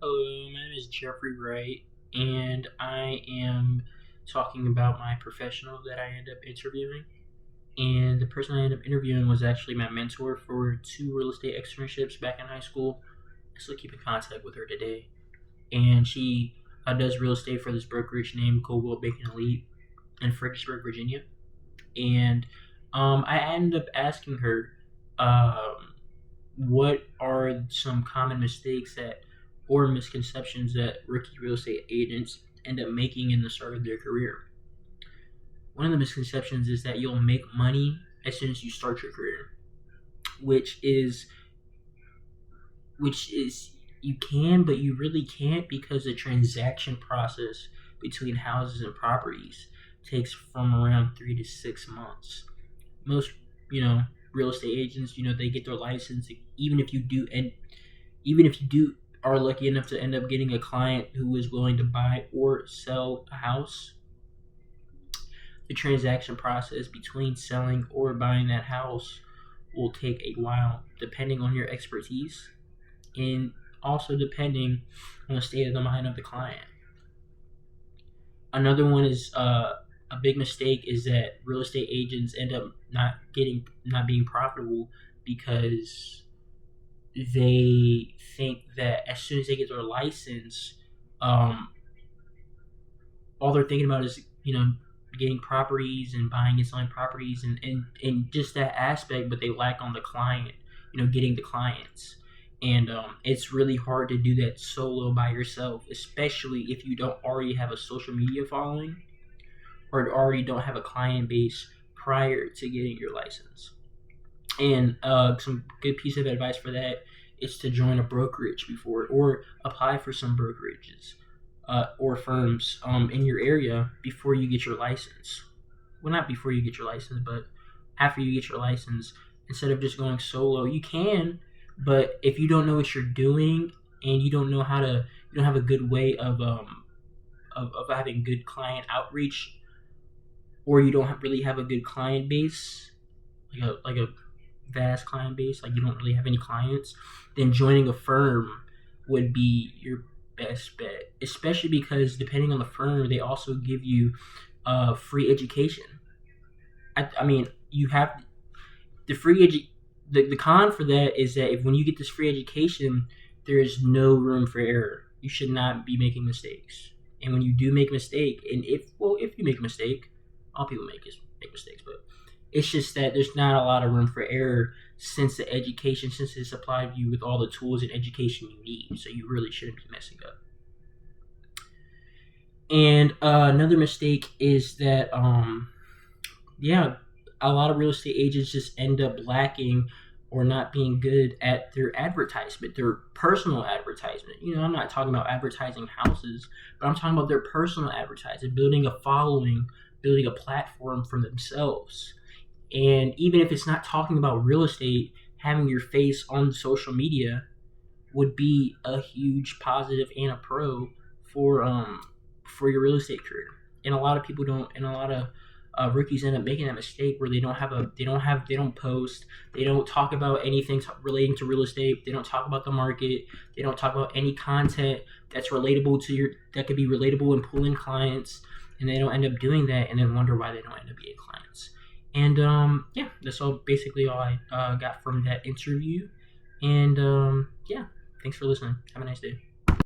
Hello, my name is Jeffrey Wright, and I am talking about my professional that I end up interviewing. And the person I ended up interviewing was actually my mentor for two real estate externships back in high school. I still keep in contact with her today. And she does real estate for this brokerage named Coldwell Bacon Elite in Fredericksburg, Virginia. And I ended up asking her what are some common mistakes that or misconceptions that rookie real estate agents end up making in the start of their career. One of the misconceptions is that you'll make money as soon as you start your career, which is which is you can, but you really can't because the transaction process between houses and properties takes from around 3 to 6 months. Most, you know, real estate agents, they get their license even if you do and even if you do are lucky enough to end up getting a client who is willing to buy or sell a house. The transaction process between selling or buying that house will take a while, depending on your expertise and also depending on the state of the mind of the client. Another one is a big mistake is that real estate agents end up not being profitable because they think that as soon as they get their license, um, all they're thinking about is getting properties and buying and selling properties and just that aspect, but they lack on the client, getting the clients. And it's really hard to do that solo by yourself, especially if you don't already have a social media following or already don't have a client base prior to getting your license. And some good piece of advice for that is to join a brokerage before or apply for some brokerages or firms in your area before you get your license. Well, not before you get your license, but after you get your license. Instead of just going solo, you can, but if you don't know what you're doing and you don't know you don't have a good way of having good client outreach, or you don't really have a good client base, like a vast client base, like you don't really have any clients, then joining a firm would be your best bet. Especially because depending on the firm, they also give you free education. I mean, you have the the con for that is that if when you get this free education, there is no room for error. You should not be making mistakes. And when you do make a mistake, and if you make a mistake, all people make mistakes, but it's just that there's not a lot of room for error since it's supplied you with all the tools and education you need. So you really shouldn't be messing up. And another mistake is that, yeah, a lot of real estate agents just end up lacking or not being good at their advertisement, their personal advertisement. I'm not talking about advertising houses, but I'm talking about their personal advertising, building a following, building a platform for themselves. And even if it's not talking about real estate, having your face on social media would be a huge positive and a pro for your real estate career. And a lot of people don't, and a lot of rookies end up making that mistake where they don't post, they don't talk about anything relating to real estate, they don't talk about the market, they don't talk about any content that could be relatable and pull in clients, and they don't end up doing that, and then wonder why they don't end up getting clients. And yeah, that's all basically all I got from that interview. And yeah, thanks for listening. Have a nice day.